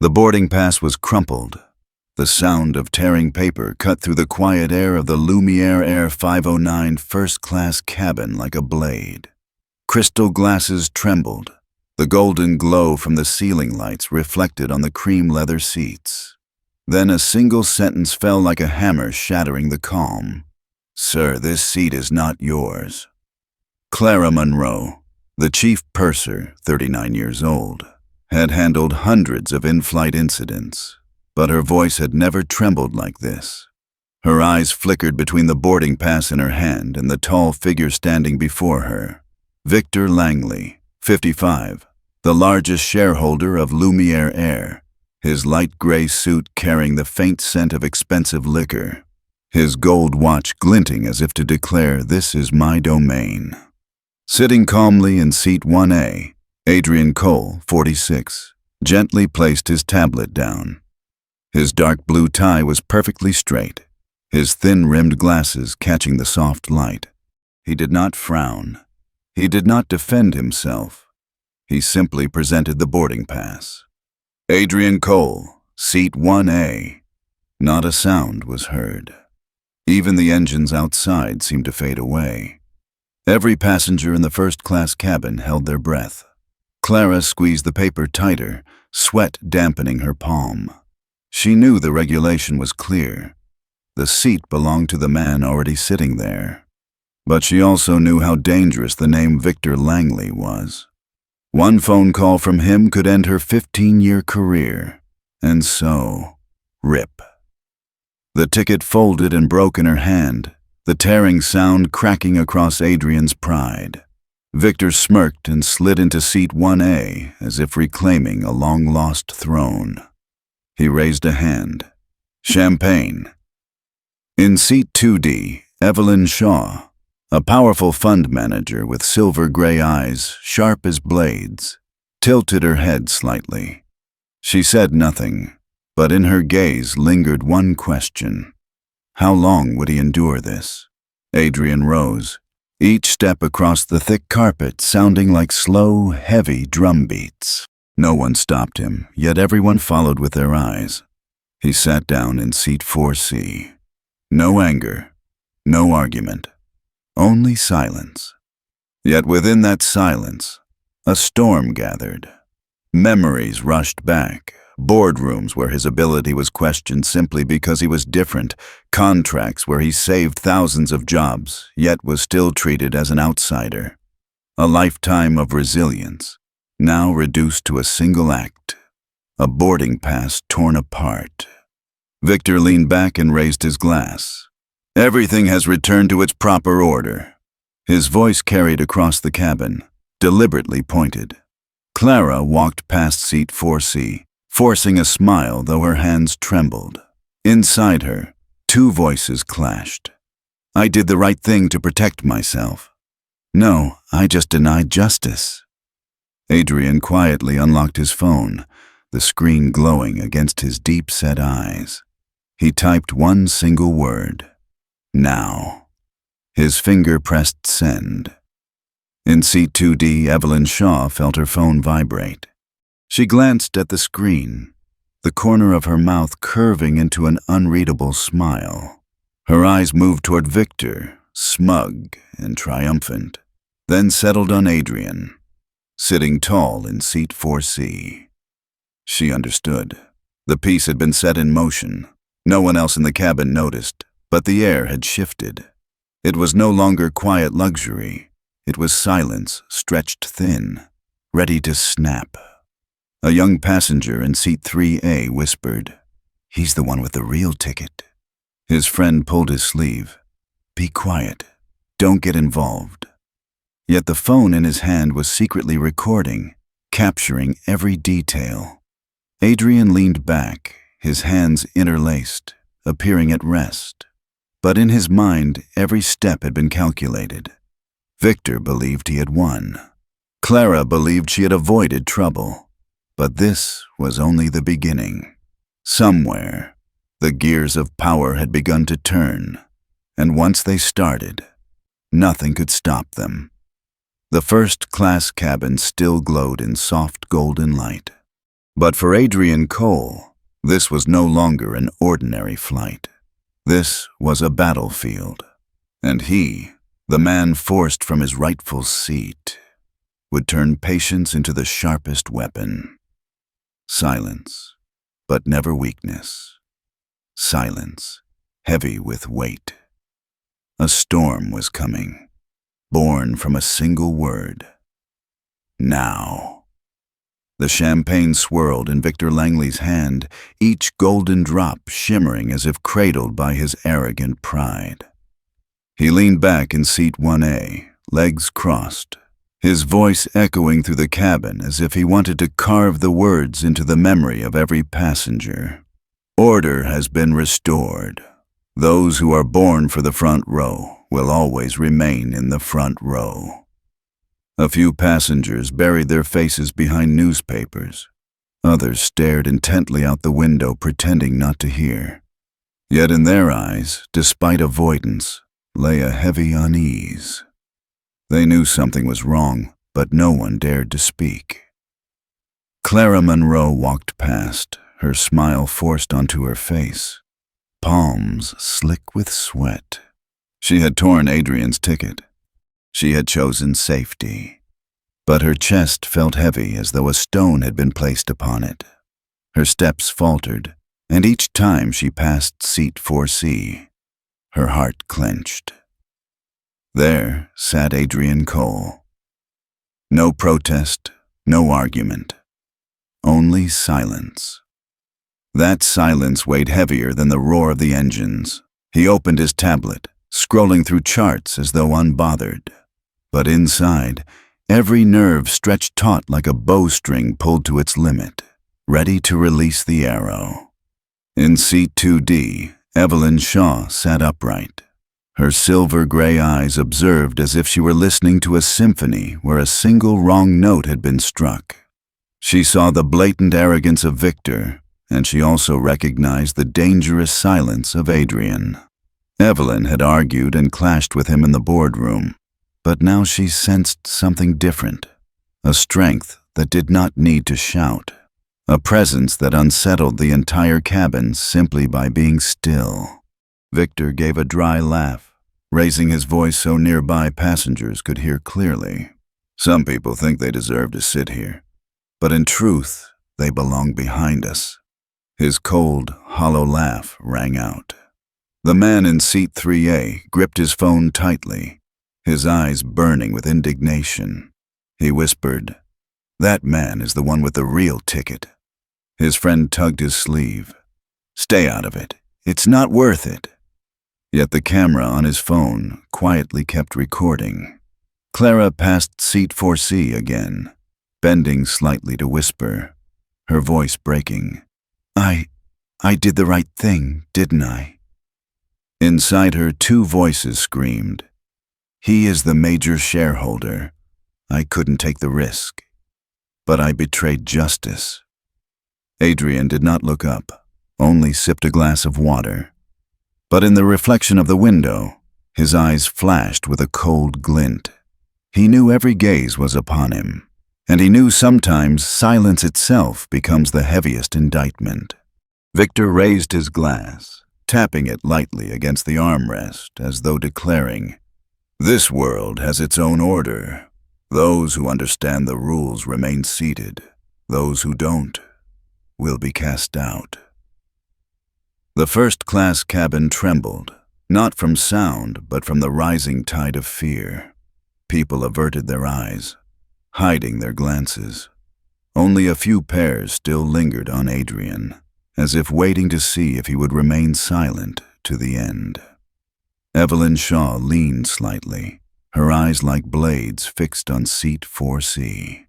The boarding pass was crumpled. The sound of tearing paper cut through the quiet air of the Lumiere Air 509 first-class cabin like a blade. Crystal glasses trembled. The golden glow from the ceiling lights reflected on the cream leather seats. Then a single sentence fell like a hammer, shattering the calm. "Sir, this seat is not yours." Clara Monroe, the chief purser, 39 years old, had handled hundreds of in-flight incidents, but her voice had never trembled like this. Her eyes flickered between the boarding pass in her hand and the tall figure standing before her. Victor Langley, 55, the largest shareholder of Lumiere Air, his light gray suit carrying the faint scent of expensive liquor, his gold watch glinting as if to declare, "This is my domain." Sitting calmly in seat 1A, Adrian Cole, 46, gently placed his tablet down. His dark blue tie was perfectly straight, his thin-rimmed glasses catching the soft light. He did not frown. He did not defend himself. He simply presented the boarding pass. "Adrian Cole, seat 1A. Not a sound was heard. Even the engines outside seemed to fade away. Every passenger in the first-class cabin held their breath. Clara squeezed the paper tighter, sweat dampening her palm. She knew the regulation was clear. The seat belonged to the man already sitting there. But she also knew how dangerous the name Victor Langley was. One phone call from him could end her 15-year career. And so, rip. The ticket folded and broke in her hand, the tearing sound cracking across Adrian's pride. Victor smirked and slid into seat 1A as if reclaiming a long-lost throne. He raised a hand. "Champagne." In seat 2D, Evelyn Shaw, a powerful fund manager with silver-gray eyes, sharp as blades, tilted her head slightly. She said nothing, but in her gaze lingered one question. How long would he endure this? Adrian rose, each step across the thick carpet sounding like slow, heavy drum beats. No one stopped him, yet everyone followed with their eyes. He sat down in seat 4C. No anger, no argument, only silence. Yet within that silence, a storm gathered. Memories rushed back, boardrooms where his ability was questioned simply because he was different, contracts where he saved thousands of jobs, yet was still treated as an outsider. A lifetime of resilience, now reduced to a single act, a boarding pass torn apart. Victor leaned back and raised his glass. "Everything has returned to its proper order." His voice carried across the cabin, deliberately pointed. Clara walked past seat 4C, forcing a smile though her hands trembled. Inside her, two voices clashed. "I did the right thing to protect myself." "No, I just denied justice." Adrian quietly unlocked his phone, the screen glowing against his deep-set eyes. He typed one single word. "Now." His finger pressed send. In seat 2D, Evelyn Shaw felt her phone vibrate. She glanced at the screen, the corner of her mouth curving into an unreadable smile. Her eyes moved toward Victor, smug and triumphant, then settled on Adrian, sitting tall in seat 4C. She understood. The piece had been set in motion. No one else in the cabin noticed, but the air had shifted. It was no longer quiet luxury. It was silence stretched thin, ready to snap. A young passenger in seat 3A whispered, "He's the one with the real ticket." His friend pulled his sleeve. "Be quiet. Don't get involved." Yet the phone in his hand was secretly recording, capturing every detail. Adrian leaned back, his hands interlaced, appearing at rest. But in his mind, every step had been calculated. Victor believed he had won. Clara believed she had avoided trouble. But this was only the beginning. Somewhere, the gears of power had begun to turn, and once they started, nothing could stop them. The first-class cabin still glowed in soft golden light. But for Adrian Cole, this was no longer an ordinary flight. This was a battlefield, and he, the man forced from his rightful seat, would turn patience into the sharpest weapon. Silence, but never weakness. Silence, heavy with weight. A storm was coming, born from a single word. Now. The champagne swirled in Victor Langley's hand, each golden drop shimmering as if cradled by his arrogant pride. He leaned back in seat 1A, legs crossed, his voice echoing through the cabin as if he wanted to carve the words into the memory of every passenger. Order has been restored. Those who are born for the front row will always remain in the front row. A few passengers buried their faces behind newspapers. Others stared intently out the window, pretending not to hear. Yet in their eyes, despite avoidance, lay a heavy unease. They knew something was wrong, but no one dared to speak. Clara Monroe walked past, her smile forced onto her face, palms slick with sweat. She had torn Adrian's ticket. She had chosen safety. But her chest felt heavy as though a stone had been placed upon it. Her steps faltered, and each time she passed seat 4C, her heart clenched. There sat Adrian Cole. No protest, no argument. Only silence. That silence weighed heavier than the roar of the engines. He opened his tablet, scrolling through charts as though unbothered. But inside, every nerve stretched taut like a bowstring pulled to its limit, ready to release the arrow. In seat 2D, Evelyn Shaw sat upright. Her silver-gray eyes observed as if she were listening to a symphony where a single wrong note had been struck. She saw the blatant arrogance of Victor, and she also recognized the dangerous silence of Adrian. Evelyn had argued and clashed with him in the boardroom, but now she sensed something different, a strength that did not need to shout, a presence that unsettled the entire cabin simply by being still. Victor gave a dry laugh, raising his voice so nearby passengers could hear clearly. Some people think they deserve to sit here, but in truth, they belong behind us. His cold, hollow laugh rang out. The man in seat 3A gripped his phone tightly, his eyes burning with indignation. He whispered, "That man is the one with the real ticket." His friend tugged his sleeve. "Stay out of it. It's not worth it." Yet the camera on his phone quietly kept recording. Clara passed seat 4C again, bending slightly to whisper, her voice breaking. I did the right thing, didn't I?" Inside her, two voices screamed. "He is the major shareholder. I couldn't take the risk. But I betrayed justice." Adrian did not look up, only sipped a glass of water. But in the reflection of the window, his eyes flashed with a cold glint. He knew every gaze was upon him, and he knew sometimes silence itself becomes the heaviest indictment. Victor raised his glass, tapping it lightly against the armrest as though declaring, "This world has its own order. Those who understand the rules remain seated. Those who don't will be cast out." The first-class cabin trembled, not from sound, but from the rising tide of fear. People averted their eyes, hiding their glances. Only a few pairs still lingered on Adrian, as if waiting to see if he would remain silent to the end. Evelyn Shaw leaned slightly, her eyes like blades fixed on seat 4C.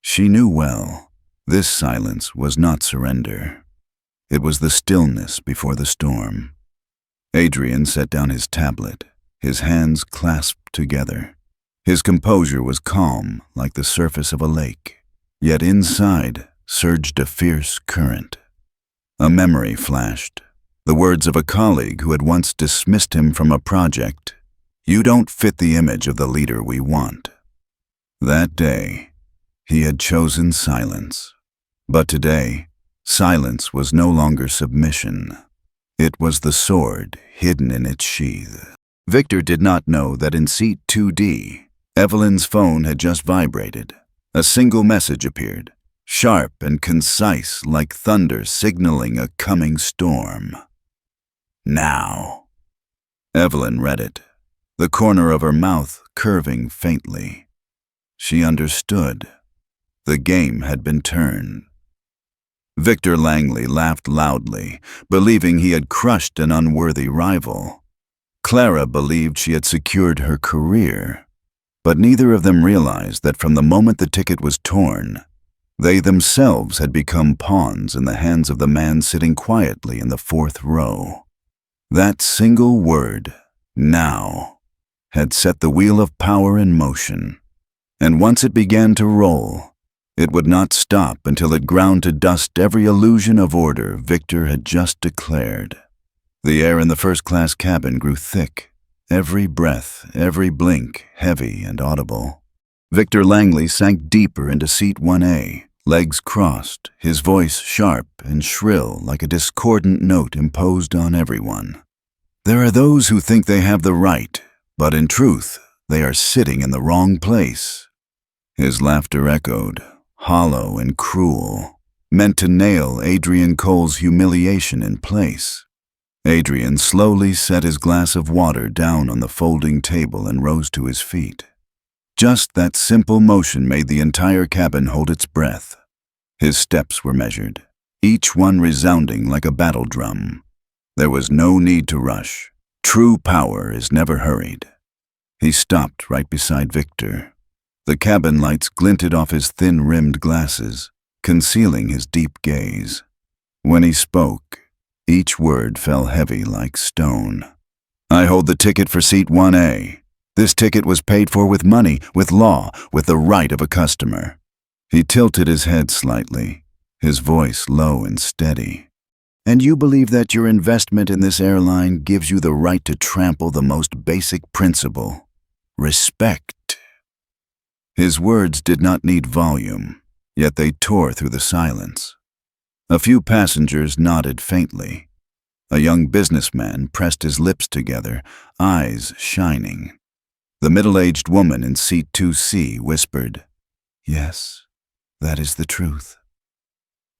She knew well, this silence was not surrender. It was the stillness before the storm. Adrian set down his tablet, his hands clasped together. His composure was calm like the surface of a lake, yet inside surged a fierce current. A memory flashed, the words of a colleague who had once dismissed him from a project. "You don't fit the image of the leader we want." That day, he had chosen silence. But today, silence was no longer submission. It was the sword hidden in its sheath. Victor did not know that in seat 2D, Evelyn's phone had just vibrated. A single message appeared, sharp and concise like thunder signaling a coming storm. Now. Evelyn read it, the corner of her mouth curving faintly. She understood. The game had been turned. Victor Langley laughed loudly, believing he had crushed an unworthy rival. Clara believed she had secured her career, but neither of them realized that from the moment the ticket was torn, they themselves had become pawns in the hands of the man sitting quietly in the fourth row. That single word, now, had set the wheel of power in motion, and once it began to roll, it would not stop until it ground to dust every illusion of order Victor had just declared. The air in the first-class cabin grew thick, every breath, every blink heavy and audible. Victor Langley sank deeper into seat 1A, legs crossed, his voice sharp and shrill like a discordant note imposed on everyone. There are those who think they have the right, but in truth, they are sitting in the wrong place. His laughter echoed, hollow and cruel, meant to nail Adrian Cole's humiliation in place. Adrian slowly set his glass of water down on the folding table and rose to his feet. Just that simple motion made the entire cabin hold its breath. His steps were measured, each one resounding like a battle drum. There was no need to rush. True power is never hurried. He stopped right beside Victor. The cabin lights glinted off his thin-rimmed glasses, concealing his deep gaze. When he spoke, each word fell heavy like stone. I hold the ticket for seat 1A. This ticket was paid for with money, with law, with the right of a customer. He tilted his head slightly, his voice low and steady. And you believe that your investment in this airline gives you the right to trample the most basic principle, respect. His words did not need volume, yet they tore through the silence. A few passengers nodded faintly. A young businessman pressed his lips together, eyes shining. The middle-aged woman in seat 2C whispered, "Yes, that is the truth."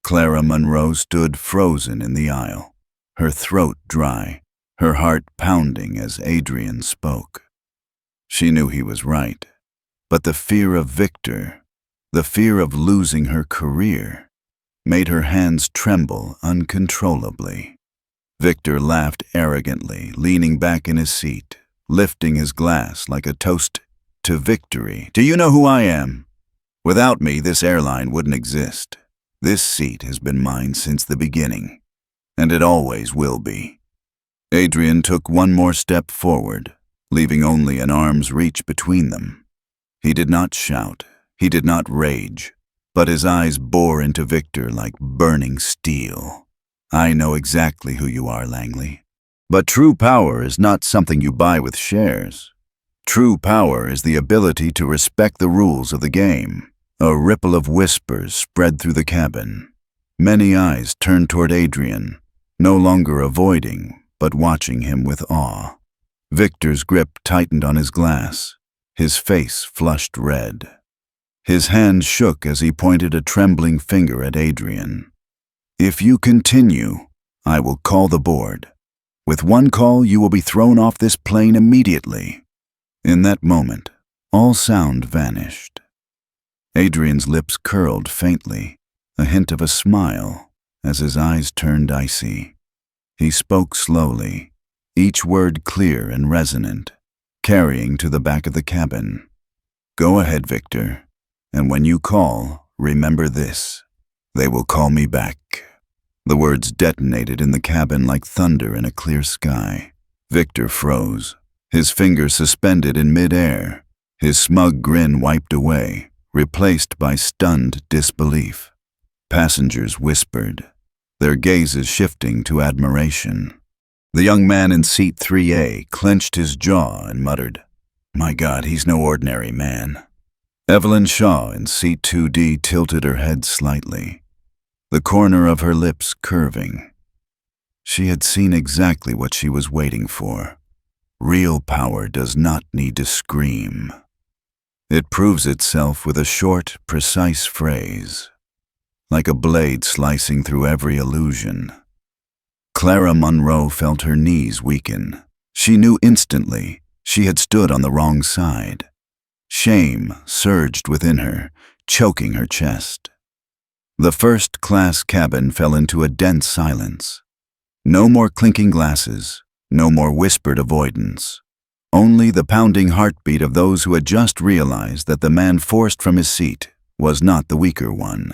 Clara Monroe stood frozen in the aisle, her throat dry, her heart pounding as Adrian spoke. She knew he was right, but the fear of Victor, the fear of losing her career, made her hands tremble uncontrollably. Victor laughed arrogantly, leaning back in his seat, lifting his glass like a toast to victory. Do you know who I am? Without me, this airline wouldn't exist. This seat has been mine since the beginning, and it always will be. Adrian took one more step forward, leaving only an arm's reach between them. He did not shout, he did not rage, but his eyes bore into Victor like burning steel. I know exactly who you are, Langley. But true power is not something you buy with shares. True power is the ability to respect the rules of the game. A ripple of whispers spread through the cabin. Many eyes turned toward Adrian, no longer avoiding, but watching him with awe. Victor's grip tightened on his glass. His face flushed red. His hand shook as he pointed a trembling finger at Adrian. If you continue, I will call the board. With one call, you will be thrown off this plane immediately. In that moment, all sound vanished. Adrian's lips curled faintly, a hint of a smile, as his eyes turned icy. He spoke slowly, each word clear and resonant, carrying to the back of the cabin. Go ahead, Victor, and when you call, remember this. They will call me back. The words detonated in the cabin like thunder in a clear sky. Victor froze, his fingers suspended in midair, his smug grin wiped away, replaced by stunned disbelief. Passengers whispered, their gazes shifting to admiration. The young man in seat 3A clenched his jaw and muttered, My God, he's no ordinary man. Evelyn Shaw in seat 2D tilted her head slightly. the corner of her lips curving. She had seen exactly what she was waiting for. Real power does not need to scream. It proves itself with a short, precise phrase, like a blade slicing through every illusion. Clara Monroe felt her knees weaken. She knew instantly she had stood on the wrong side. Shame surged within her, choking her chest. The first-class cabin fell into a dense silence. No more clinking glasses, no more whispered avoidance. Only the pounding heartbeat of those who had just realized that the man forced from his seat was not the weaker one.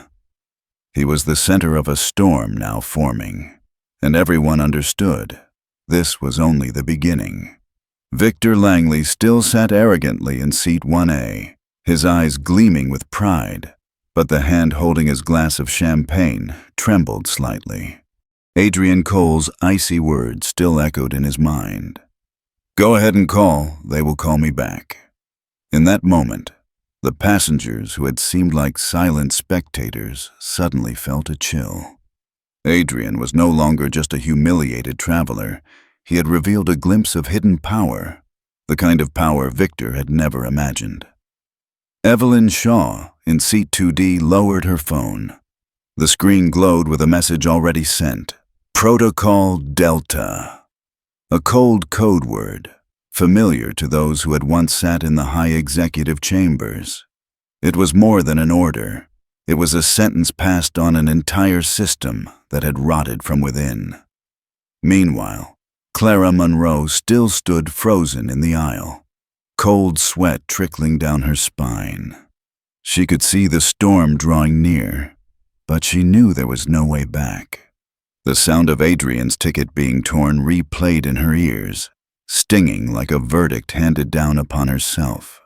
He was the center of a storm now forming, and everyone understood this was only the beginning. Victor Langley still sat arrogantly in seat 1A, his eyes gleaming with pride, but the hand holding his glass of champagne trembled slightly. Adrian Cole's icy words still echoed in his mind. "Go ahead and call, they will call me back." In that moment, the passengers who had seemed like silent spectators suddenly felt a chill. Adrian was no longer just a humiliated traveler. He had revealed a glimpse of hidden power, the kind of power Victor had never imagined. Evelyn Shaw, in seat 2D, lowered her phone. The screen glowed with a message already sent. Protocol Delta. A cold code word, familiar to those who had once sat in the high executive chambers. It was more than an order. It was a sentence passed on an entire system that had rotted from within. Meanwhile, Clara Monroe still stood frozen in the aisle, cold sweat trickling down her spine. She could see the storm drawing near, but she knew there was no way back. The sound of Adrian's ticket being torn replayed in her ears, stinging like a verdict handed down upon herself.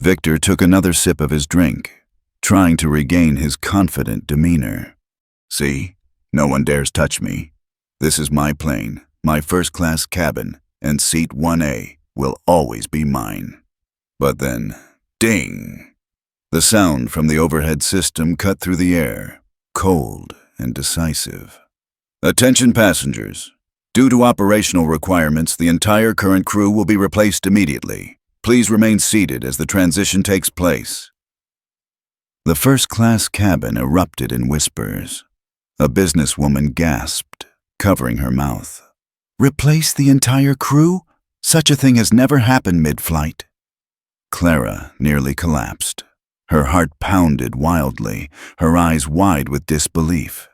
Victor took another sip of his drink, trying to regain his confident demeanor. "See, no one dares touch me. This is my plane, my first-class cabin, and seat 1A will always be mine." But then, ding! The sound from the overhead system cut through the air, cold and decisive. "Attention passengers. Due to operational requirements, the entire current crew will be replaced immediately. Please remain seated as the transition takes place." The first-class cabin erupted in whispers. A businesswoman gasped, covering her mouth. "Replace the entire crew? Such a thing has never happened mid-flight." Clara nearly collapsed. Her heart pounded wildly, her eyes wide with disbelief.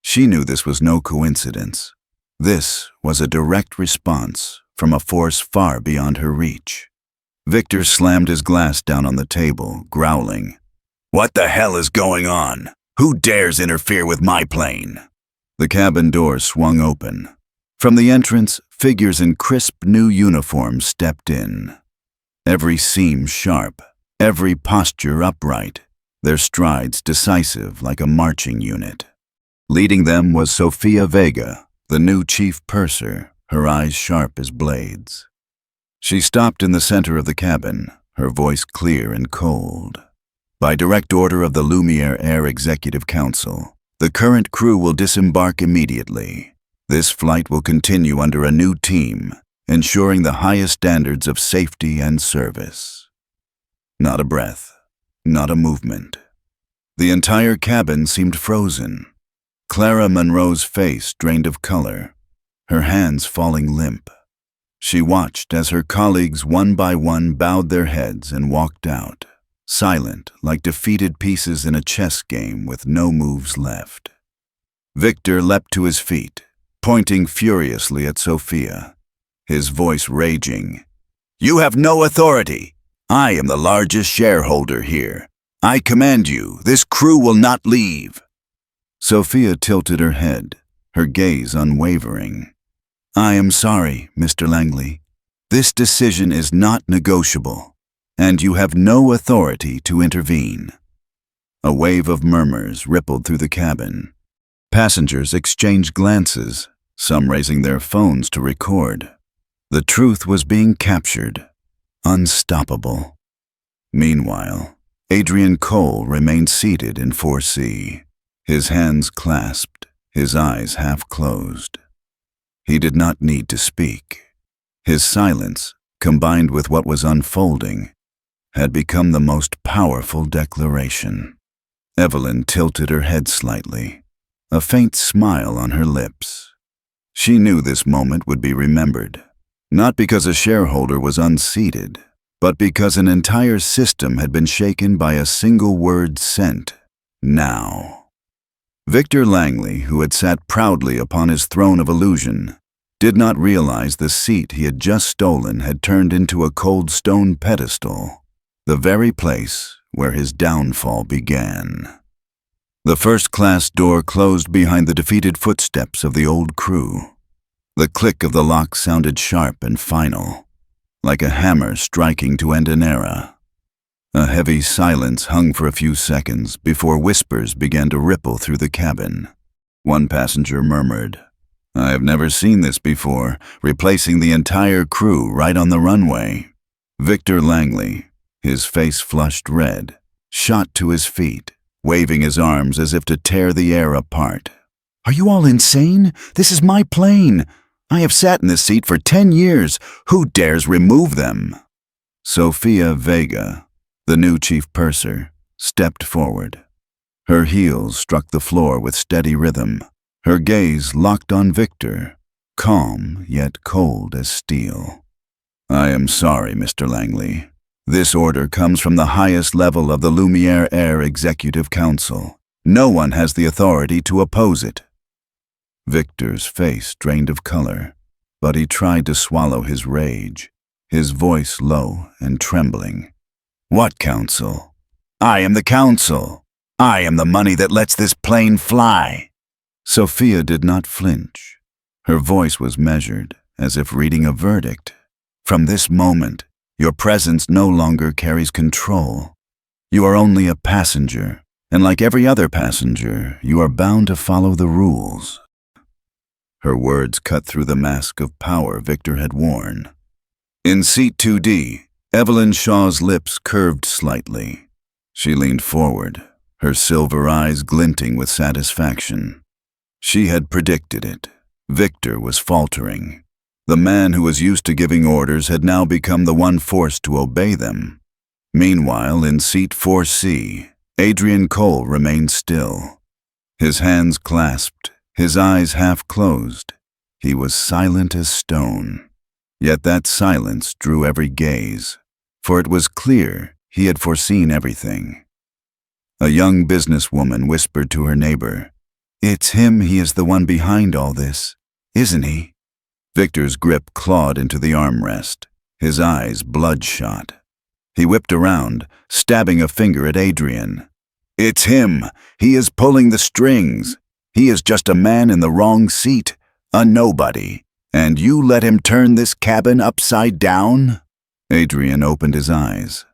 She knew this was no coincidence. This was a direct response from a force far beyond her reach. Victor slammed his glass down on the table, growling, "What the hell is going on? Who dares interfere with my plane?" The cabin door swung open. From the entrance, figures in crisp new uniforms stepped in. Every seam sharp, every posture upright, their strides decisive like a marching unit. Leading them was Sofia Vega, the new chief purser, her eyes sharp as blades. She stopped in the center of the cabin, her voice clear and cold. "By direct order of the Lumiere Air Executive Council, the current crew will disembark immediately. This flight will continue under a new team, ensuring the highest standards of safety and service." Not a breath, not a movement. The entire cabin seemed frozen. Clara Monroe's face drained of color, her hands falling limp. She watched as her colleagues one by one bowed their heads and walked out, silent like defeated pieces in a chess game with no moves left. Victor leapt to his feet, pointing furiously at Sofia, his voice raging. "You have no authority. I am the largest shareholder here. I command you, this crew will not leave." Sofia tilted her head, her gaze unwavering. "I am sorry, Mr. Langley. This decision is not negotiable, and you have no authority to intervene." A wave of murmurs rippled through the cabin. Passengers exchanged glances, some raising their phones to record. The truth was being captured, unstoppable. Meanwhile, Adrian Cole remained seated in 4C, his hands clasped, his eyes half closed. He did not need to speak. His silence, combined with what was unfolding, had become the most powerful declaration. Evelyn tilted her head slightly, a faint smile on her lips. She knew this moment would be remembered, not because a shareholder was unseated, but because an entire system had been shaken by a single word sent, now. Victor Langley, who had sat proudly upon his throne of illusion, did not realize the seat he had just stolen had turned into a cold stone pedestal, the very place where his downfall began. The first-class door closed behind the defeated footsteps of the old crew. The click of the lock sounded sharp and final, like a hammer striking to end an era. A heavy silence hung for a few seconds before whispers began to ripple through the cabin. One passenger murmured, "I have never seen this before," replacing the entire crew right on the runway. Victor Langley, his face flushed red, shot to his feet, waving his arms as if to tear the air apart. "Are you all insane? This is my plane. I have sat in this seat for 10 years. Who dares remove them?" Sofia Vega, the new chief purser, stepped forward. Her heels struck the floor with steady rhythm, her gaze locked on Victor, calm yet cold as steel. "I am sorry, Mr. Langley. This order comes from the highest level of the Lumiere Air Executive Council. No one has the authority to oppose it." Victor's face drained of color, but he tried to swallow his rage, his voice low and trembling. "What council? I am the council. I am the money that lets this plane fly." Sofia did not flinch. Her voice was measured, as if reading a verdict. "From this moment, your presence no longer carries control. You are only a passenger, and like every other passenger, you are bound to follow the rules." Her words cut through the mask of power Victor had worn. In seat 2D, Evelyn Shaw's lips curved slightly. She leaned forward, her silver eyes glinting with satisfaction. She had predicted it. Victor was faltering. The man who was used to giving orders had now become the one forced to obey them. Meanwhile, in seat 4C, Adrian Cole remained still. His hands clasped, his eyes half closed. He was silent as stone. Yet that silence drew every gaze, for it was clear he had foreseen everything. A young businesswoman whispered to her neighbor, "It's him, he is the one behind all this, isn't he?" Victor's grip clawed into the armrest, his eyes bloodshot. He whipped around, stabbing a finger at Adrian. "It's him! He is pulling the strings! He is just a man in the wrong seat, a nobody. And you let him turn this cabin upside down?" Adrian opened his eyes.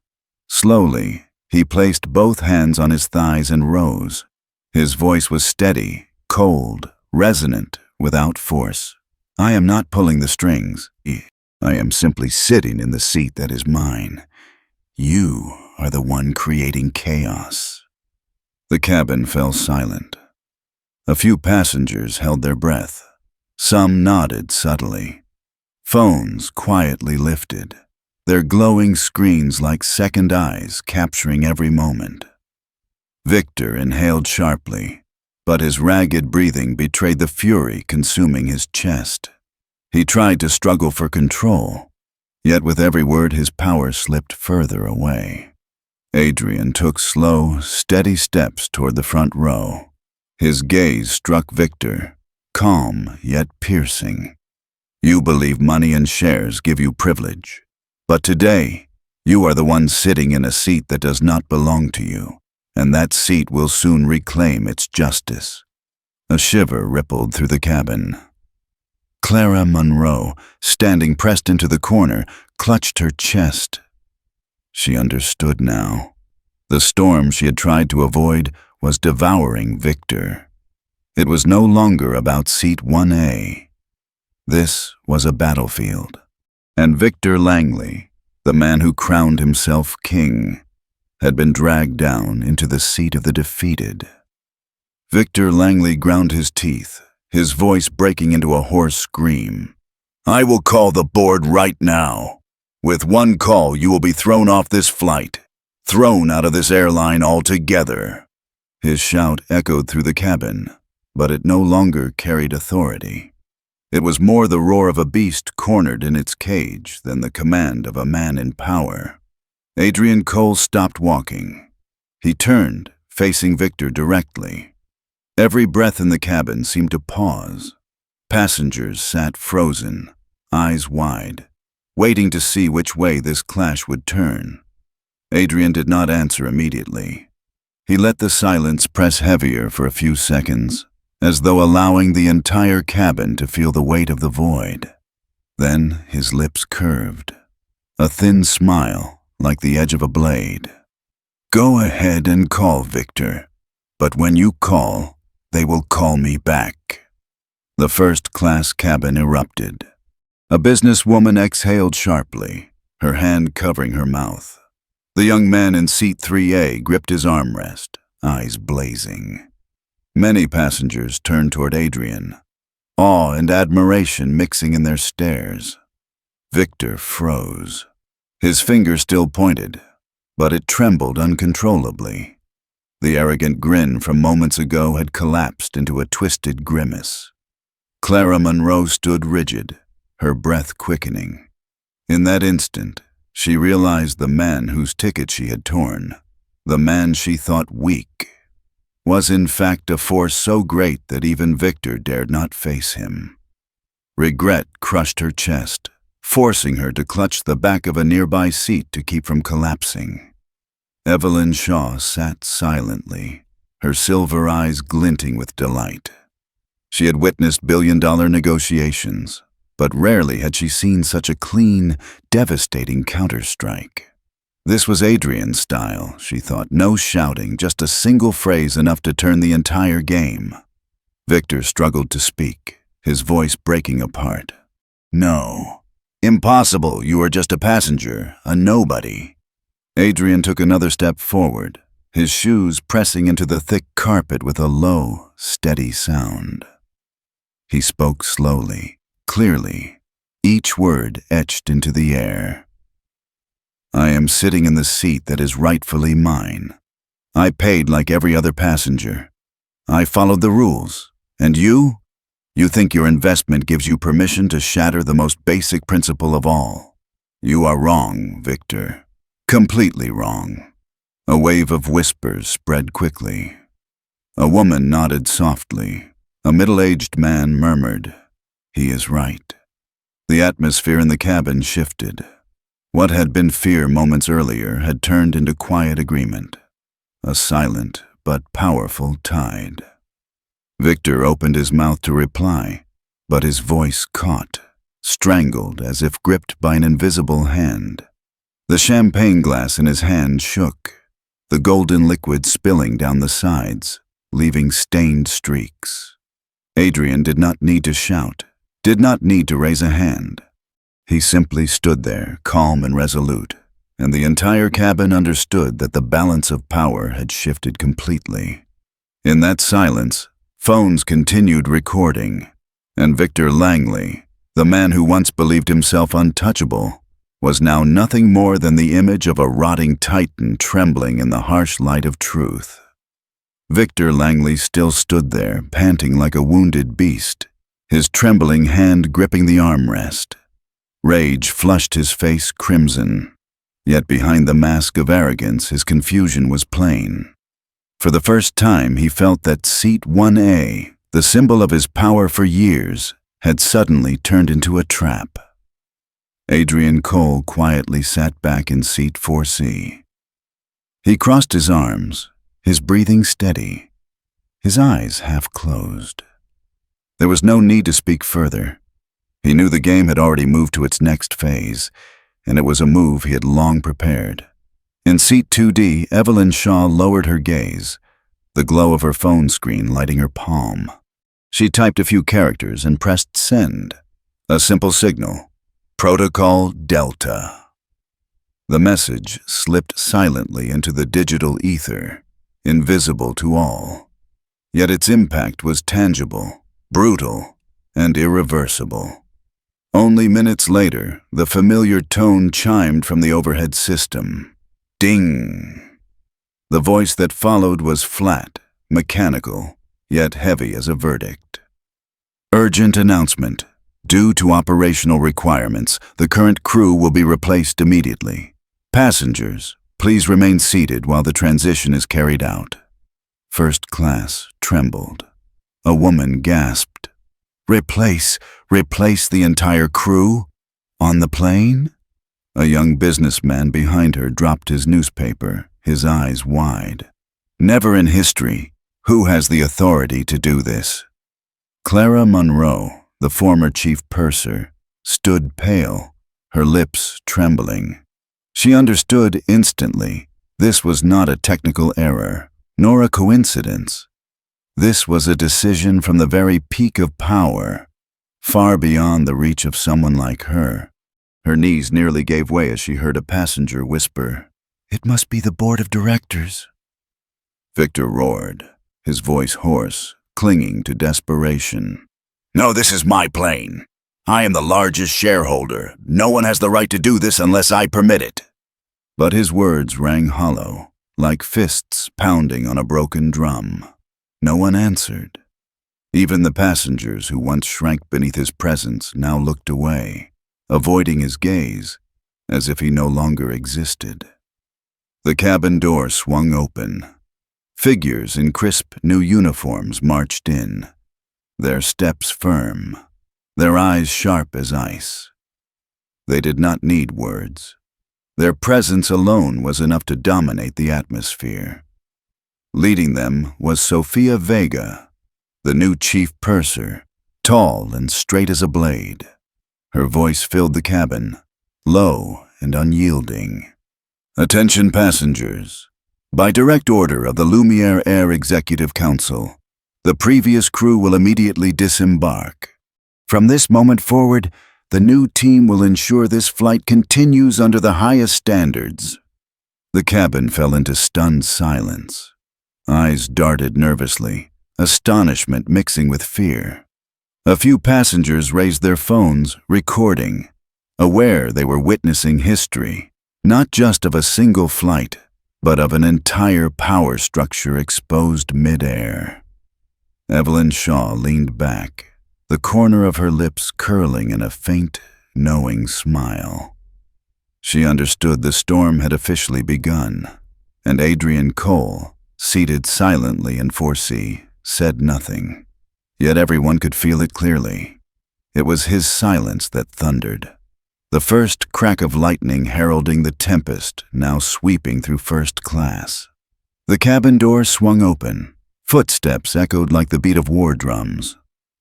Slowly, he placed both hands on his thighs and rose. His voice was steady, cold, resonant, without force. "I am not pulling the strings. I am simply sitting in the seat that is mine. You are the one creating chaos." The cabin fell silent. A few passengers held their breath. Some nodded subtly. Phones quietly lifted, their glowing screens like second eyes capturing every moment. Victor inhaled sharply, but his ragged breathing betrayed the fury consuming his chest. He tried to struggle for control, yet with every word his power slipped further away. Adrian took slow, steady steps toward the front row. His gaze struck Victor, calm yet piercing. "You believe money and shares give you privilege, but today you are the one sitting in a seat that does not belong to you, and that seat will soon reclaim its justice." A shiver rippled through the cabin. Clara Monroe, standing pressed into the corner, clutched her chest. She understood now. The storm she had tried to avoid was devouring Victor. It was no longer about seat 1A. This was a battlefield, and Victor Langley, the man who crowned himself king, had been dragged down into the seat of the defeated. Victor Langley ground his teeth, his voice breaking into a hoarse scream. "I will call the board right now. With one call, you will be thrown off this flight, thrown out of this airline altogether." His shout echoed through the cabin, but it no longer carried authority. It was more the roar of a beast cornered in its cage than the command of a man in power. Adrian Cole stopped walking. He turned, facing Victor directly. Every breath in the cabin seemed to pause. Passengers sat frozen, eyes wide, waiting to see which way this clash would turn. Adrian did not answer immediately. He let the silence press heavier for a few seconds, as though allowing the entire cabin to feel the weight of the void. Then his lips curved, a thin smile like the edge of a blade. "Go ahead and call, Victor, but when you call, they will call me back." The first-class cabin erupted. A businesswoman exhaled sharply, her hand covering her mouth. The young man in seat 3A gripped his armrest, eyes blazing. Many passengers turned toward Adrian, awe and admiration mixing in their stares. Victor froze. His finger still pointed, but it trembled uncontrollably. The arrogant grin from moments ago had collapsed into a twisted grimace. Clara Monroe stood rigid, her breath quickening. In that instant, she realized the man whose ticket she had torn, the man she thought weak, was in fact a force so great that even Victor dared not face him. Regret crushed her chest, forcing her to clutch the back of a nearby seat to keep from collapsing. Evelyn Shaw sat silently, her silver eyes glinting with delight. She had witnessed billion-dollar negotiations, but rarely had she seen such a clean, devastating counterstrike. This was Adrian's style, she thought. No shouting, just a single phrase enough to turn the entire game. Victor struggled to speak, his voice breaking apart. "No. Impossible. You are just a passenger, a nobody." Adrian took another step forward, his shoes pressing into the thick carpet with a low, steady sound. He spoke slowly, clearly, each word etched into the air. "I am sitting in the seat that is rightfully mine. I paid like every other passenger. I followed the rules. And you? You think your investment gives you permission to shatter the most basic principle of all. You are wrong, Victor. Completely wrong." A wave of whispers spread quickly. A woman nodded softly. A middle-aged man murmured, "He is right." The atmosphere in the cabin shifted. What had been fear moments earlier had turned into quiet agreement, a silent but powerful tide. Victor opened his mouth to reply, but his voice caught, strangled as if gripped by an invisible hand. The champagne glass in his hand shook, the golden liquid spilling down the sides, leaving stained streaks. Adrian did not need to shout, did not need to raise a hand. He simply stood there, calm and resolute, and the entire cabin understood that the balance of power had shifted completely. In that silence, phones continued recording, and Victor Langley, the man who once believed himself untouchable, was now nothing more than the image of a rotting titan trembling in the harsh light of truth. Victor Langley still stood there, panting like a wounded beast, his trembling hand gripping the armrest. Rage flushed his face crimson, yet behind the mask of arrogance his confusion was plain. For the first time he felt that seat 1A, the symbol of his power for years, had suddenly turned into a trap. Adrian Cole quietly sat back in seat 4C. He crossed his arms, his breathing steady, his eyes half closed. There was no need to speak further. He knew the game had already moved to its next phase, and it was a move he had long prepared. In seat 2D, Evelyn Shaw lowered her gaze, the glow of her phone screen lighting her palm. She typed a few characters and pressed send, a simple signal, Protocol Delta. The message slipped silently into the digital ether, invisible to all. Yet its impact was tangible, brutal, and irreversible. Only minutes later, the familiar tone chimed from the overhead system. Ding! The voice that followed was flat, mechanical, yet heavy as a verdict. Urgent announcement. Due to operational requirements, the current crew will be replaced immediately. Passengers, please remain seated while the transition is carried out. First class trembled. A woman gasped. Replace the entire crew? On the plane? A young businessman behind her dropped his newspaper, his eyes wide. Never in history. Who has the authority to do this? Clara Monroe, the former chief purser, stood pale, her lips trembling. She understood instantly. This was not a technical error, nor a coincidence. This was a decision from the very peak of power, far beyond the reach of someone like her. Her knees nearly gave way as she heard a passenger whisper, "It must be the board of directors." Victor roared, his voice hoarse, clinging to desperation. "No, this is my plane. I am the largest shareholder. No one has the right to do this unless I permit it." But his words rang hollow, like fists pounding on a broken drum. No one answered. Even the passengers who once shrank beneath his presence now looked away, avoiding his gaze, as if he no longer existed. The cabin door swung open. Figures in crisp new uniforms marched in, their steps firm, their eyes sharp as ice. They did not need words. Their presence alone was enough to dominate the atmosphere. Leading them was Sofia Vega, the new chief purser, tall and straight as a blade. Her voice filled the cabin, low and unyielding. "Attention passengers. By direct order of the Lumiere Air Executive Council, the previous crew will immediately disembark. From this moment forward, the new team will ensure this flight continues under the highest standards." The cabin fell into stunned silence. Eyes darted nervously, astonishment mixing with fear. A few passengers raised their phones, recording, aware they were witnessing history, not just of a single flight, but of an entire power structure exposed mid-air. Evelyn Shaw leaned back, the corner of her lips curling in a faint, knowing smile. She understood the storm had officially begun, and Adrian Cole, seated silently in 4C, said nothing. Yet everyone could feel it clearly. It was his silence that thundered. The first crack of lightning heralding the tempest now sweeping through first class. The cabin door swung open. Footsteps echoed like the beat of war drums.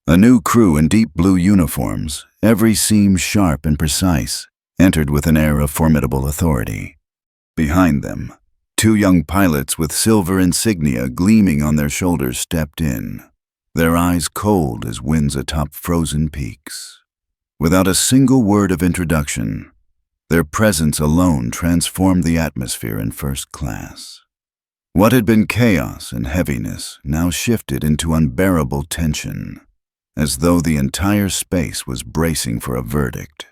A new crew in deep blue uniforms, every seam sharp and precise, entered with an air of formidable authority. Behind them, two young pilots with silver insignia gleaming on their shoulders stepped in, their eyes cold as winds atop frozen peaks. Without a single word of introduction, their presence alone transformed the atmosphere in first class. What had been chaos and heaviness now shifted into unbearable tension, as though the entire space was bracing for a verdict.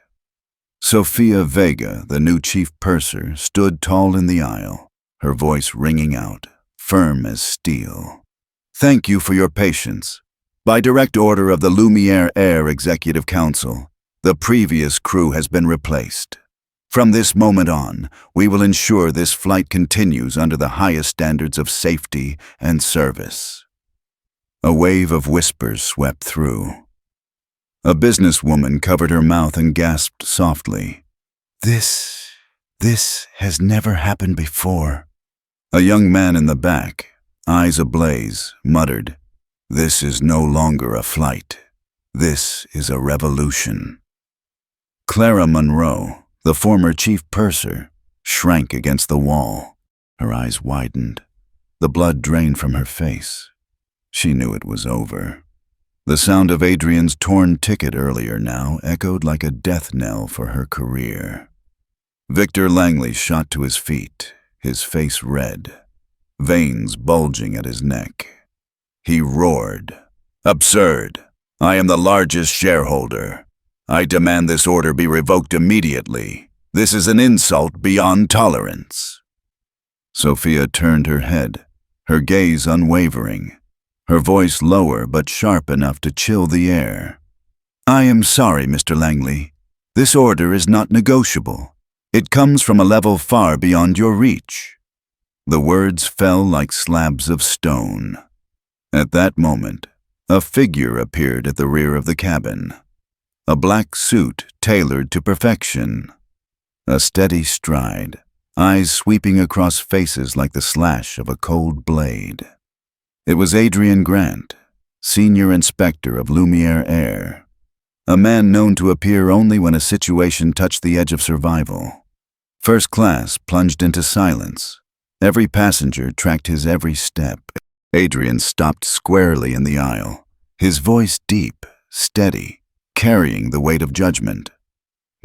Sofia Vega, the new chief purser, stood tall in the aisle, her voice ringing out, firm as steel. "Thank you for your patience. By direct order of the Lumiere Air Executive Council, the previous crew has been replaced. From this moment on, we will ensure this flight continues under the highest standards of safety and service." A wave of whispers swept through. A businesswoman covered her mouth and gasped softly. This has never happened before." A young man in the back, eyes ablaze, muttered, "This is no longer a flight. This is a revolution." Clara Monroe, the former chief purser, shrank against the wall. Her eyes widened. The blood drained from her face. She knew it was over. The sound of Adrian's torn ticket earlier now echoed like a death knell for her career. Victor Langley shot to his feet, his face red, veins bulging at his neck. He roared. "Absurd! I am the largest shareholder. I demand this order be revoked immediately. This is an insult beyond tolerance." Sophia turned her head, her gaze unwavering, her voice lower but sharp enough to chill the air. "I am sorry, Mr. Langley. This order is not negotiable. It comes from a level far beyond your reach." The words fell like slabs of stone. At that moment, a figure appeared at the rear of the cabin. A black suit tailored to perfection. A steady stride, eyes sweeping across faces like the slash of a cold blade. It was Adrian Grant, Senior Inspector of Lumiere Air, a man known to appear only when a situation touched the edge of survival. First class plunged into silence. Every passenger tracked his every step. Adrian stopped squarely in the aisle, his voice deep, steady, carrying the weight of judgment.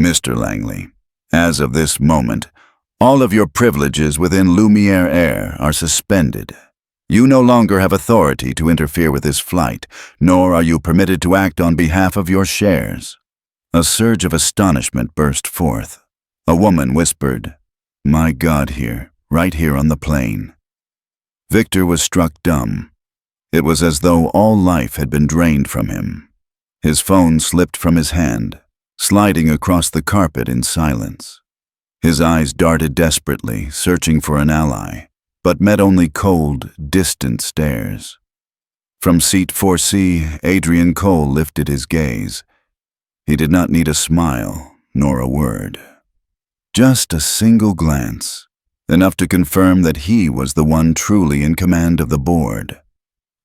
"Mr. Langley, as of this moment, all of your privileges within Lumiere Air are suspended. You no longer have authority to interfere with this flight, nor are you permitted to act on behalf of your shares." A surge of astonishment burst forth. A woman whispered, "My God, right here on the plane." Victor was struck dumb. It was as though all life had been drained from him. His phone slipped from his hand, sliding across the carpet in silence. His eyes darted desperately, searching for an ally, but met only cold, distant stares. From seat 4C, Adrian Cole lifted his gaze. He did not need a smile, nor a word. Just a single glance, enough to confirm that he was the one truly in command of the board.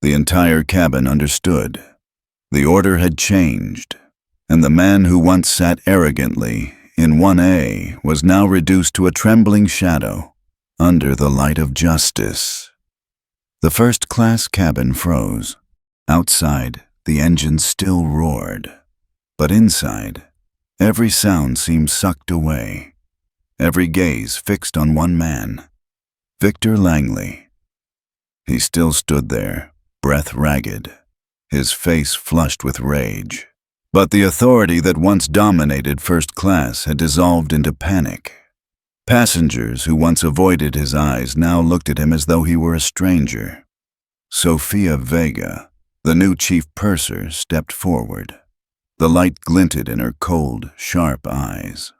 The entire cabin understood. The order had changed, and the man who once sat arrogantly in 1A was now reduced to a trembling shadow under the light of justice. The first-class cabin froze. Outside, the engine still roared. But inside, every sound seemed sucked away. Every gaze fixed on one man, Victor Langley. He still stood there, breath ragged, his face flushed with rage. But the authority that once dominated first class had dissolved into panic. Passengers who once avoided his eyes now looked at him as though he were a stranger. Sophia Vega, the new chief purser, stepped forward. The light glinted in her cold, sharp eyes.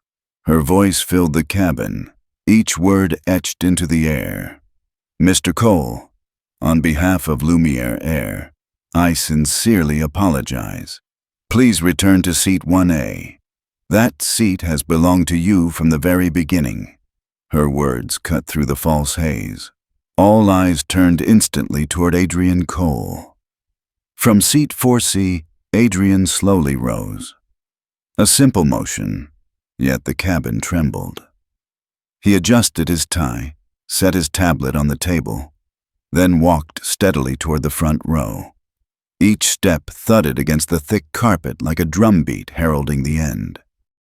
Her voice filled the cabin, each word etched into the air. "Mr. Cole, on behalf of Lumiere Air, I sincerely apologize. Please return to seat 1A. That seat has belonged to you from the very beginning." Her words cut through the false haze. All eyes turned instantly toward Adrian Cole. From seat 4C, Adrian slowly rose. A simple motion, yet the cabin trembled. He adjusted his tie, set his tablet on the table, then walked steadily toward the front row. Each step thudded against the thick carpet like a drumbeat heralding the end.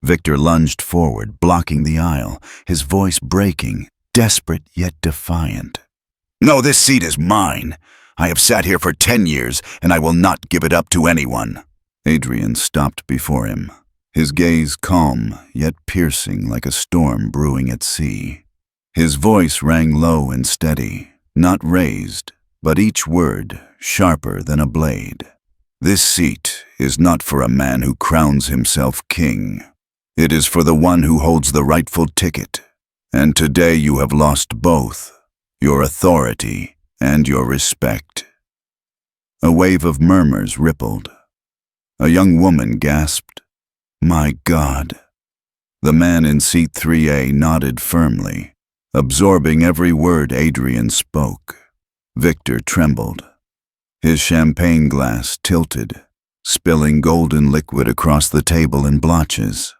Victor lunged forward, blocking the aisle, his voice breaking, desperate yet defiant. "No, this seat is mine. I have sat here for 10 years, and I will not give it up to anyone." Adrian stopped before him, his gaze calm yet piercing like a storm brewing at sea. His voice rang low and steady, not raised, but each word sharper than a blade. "This seat is not for a man who crowns himself king. It is for the one who holds the rightful ticket. And today you have lost both, your authority and your respect." A wave of murmurs rippled. A young woman gasped, "My God." The man in seat 3A nodded firmly, absorbing every word Adrian spoke. Victor trembled. His champagne glass tilted, spilling golden liquid across the table in blotches.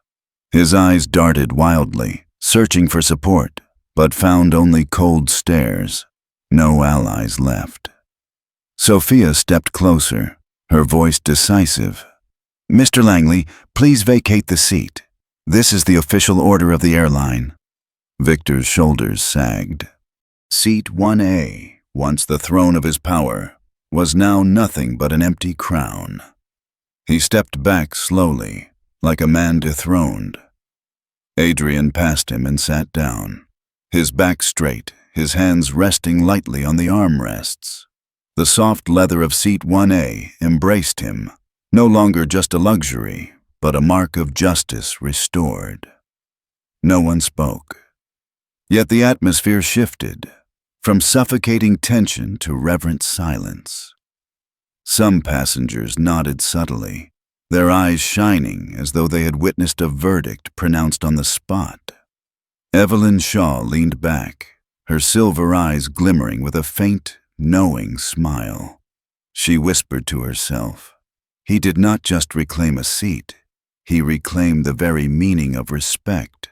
His eyes darted wildly, searching for support, but found only cold stares. No allies left. Sophia stepped closer, her voice decisive. "Mr. Langley, please vacate the seat. This is the official order of the airline." Victor's shoulders sagged. Seat 1A, once the throne of his power, was now nothing but an empty crown. He stepped back slowly, like a man dethroned. Adrian passed him and sat down, his back straight, his hands resting lightly on the armrests. The soft leather of seat 1A embraced him, no longer just a luxury, but a mark of justice restored. No one spoke. Yet the atmosphere shifted, from suffocating tension to reverent silence. Some passengers nodded subtly, their eyes shining as though they had witnessed a verdict pronounced on the spot. Evelyn Shaw leaned back, her silver eyes glimmering with a faint, knowing smile. She whispered to herself, "He did not just reclaim a seat, he reclaimed the very meaning of respect."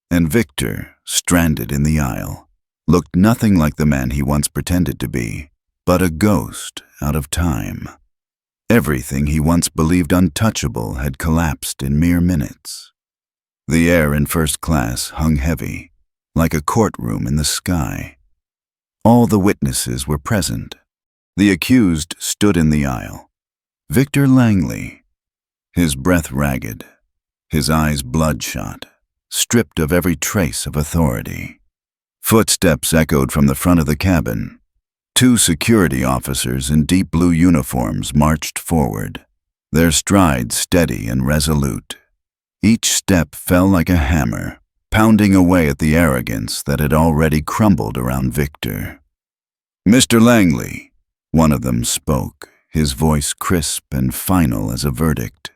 And Victor, stranded in the aisle, looked nothing like the man he once pretended to be, but a ghost out of time. Everything he once believed untouchable had collapsed in mere minutes. The air in first class hung heavy, like a courtroom in the sky. All the witnesses were present. The accused stood in the aisle. Victor Langley, his breath ragged, his eyes bloodshot, stripped of every trace of authority. Footsteps echoed from the front of the cabin. Two security officers in deep blue uniforms marched forward, their strides steady and resolute. Each step fell like a hammer, pounding away at the arrogance that had already crumbled around Victor. "Mr. Langley," one of them spoke, his voice crisp and final as a verdict.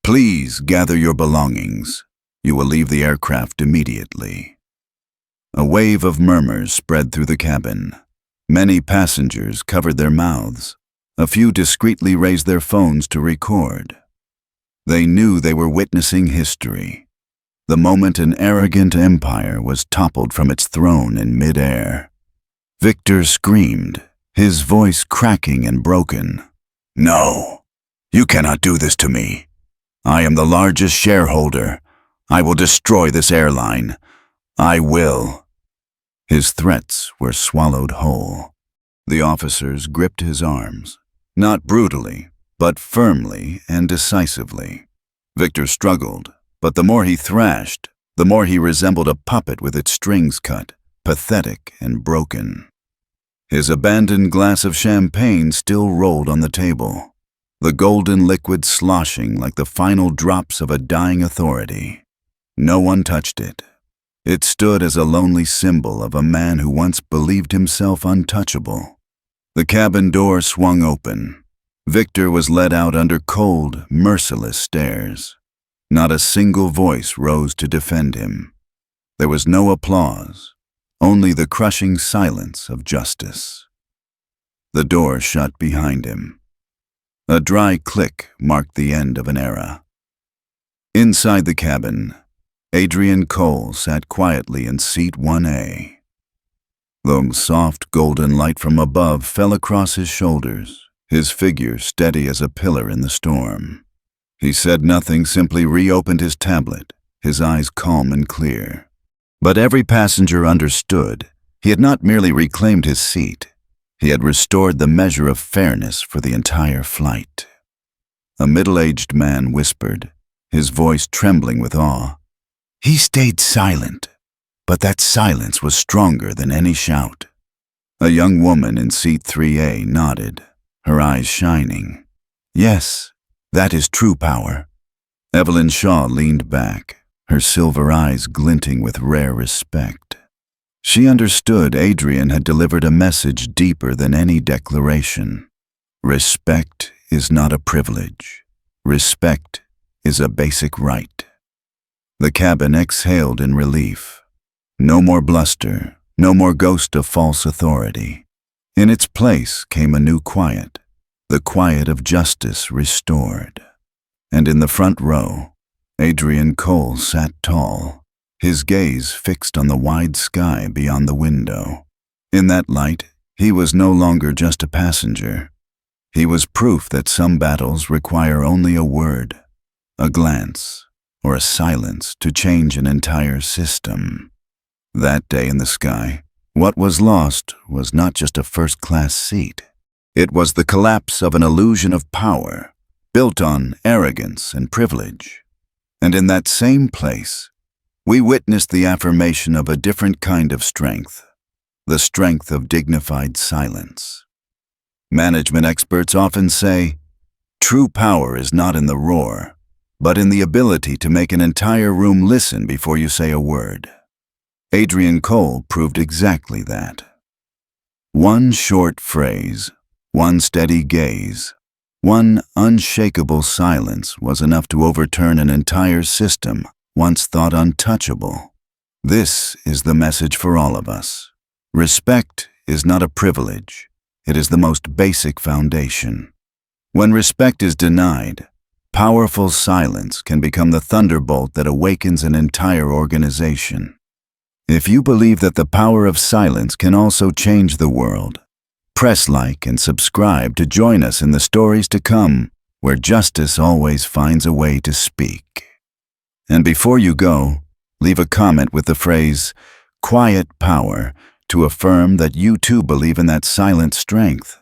"Please gather your belongings. You will leave the aircraft immediately." A wave of murmurs spread through the cabin. Many passengers covered their mouths. A few discreetly raised their phones to record. They knew they were witnessing history, the moment an arrogant empire was toppled from its throne in midair. Victor screamed, his voice cracking and broken. "No, you cannot do this to me. I am the largest shareholder. I will destroy this airline. I will." His threats were swallowed whole. The officers gripped his arms, not brutally, but firmly and decisively. Victor struggled, but the more he thrashed, the more he resembled a puppet with its strings cut, pathetic and broken. His abandoned glass of champagne still rolled on the table, the golden liquid sloshing like the final drops of a dying authority. No one touched it. It stood as a lonely symbol of a man who once believed himself untouchable. The cabin door swung open. Victor was led out under cold, merciless stares. Not a single voice rose to defend him. There was no applause, only the crushing silence of justice. The door shut behind him. A dry click marked the end of an era. Inside the cabin, Adrian Cole sat quietly in seat 1A. The soft golden light from above fell across his shoulders, his figure steady as a pillar in the storm. He said nothing, simply reopened his tablet, his eyes calm and clear. But every passenger understood he had not merely reclaimed his seat, he had restored the measure of fairness for the entire flight. A middle-aged man whispered, his voice trembling with awe. "He stayed silent, but that silence was stronger than any shout." A young woman in seat 3A nodded, her eyes shining. "Yes, that is true power." Evelyn Shaw leaned back, her silver eyes glinting with rare respect. She understood Adrian had delivered a message deeper than any declaration. Respect is not a privilege. Respect is a basic right. The cabin exhaled in relief. No more bluster, no more ghost of false authority. In its place came a new quiet, the quiet of justice restored. And in the front row, Adrian Cole sat tall, his gaze fixed on the wide sky beyond the window. In that light, he was no longer just a passenger. He was proof that some battles require only a word, a glance, or a silence to change an entire system. That day in the sky, what was lost was not just a first-class seat. It was the collapse of an illusion of power, built on arrogance and privilege. And in that same place, we witnessed the affirmation of a different kind of strength, the strength of dignified silence. Management experts often say, true power is not in the roar, but in the ability to make an entire room listen before you say a word. Adrian Cole proved exactly that. One short phrase, one steady gaze, one unshakable silence was enough to overturn an entire system once thought untouchable. This is the message for all of us. Respect is not a privilege. It is the most basic foundation. When respect is denied, powerful silence can become the thunderbolt that awakens an entire organization. If you believe that the power of silence can also change the world, press like and subscribe to join us in the stories to come, where justice always finds a way to speak. And before you go, leave a comment with the phrase, "quiet power," to affirm that you too believe in that silent strength.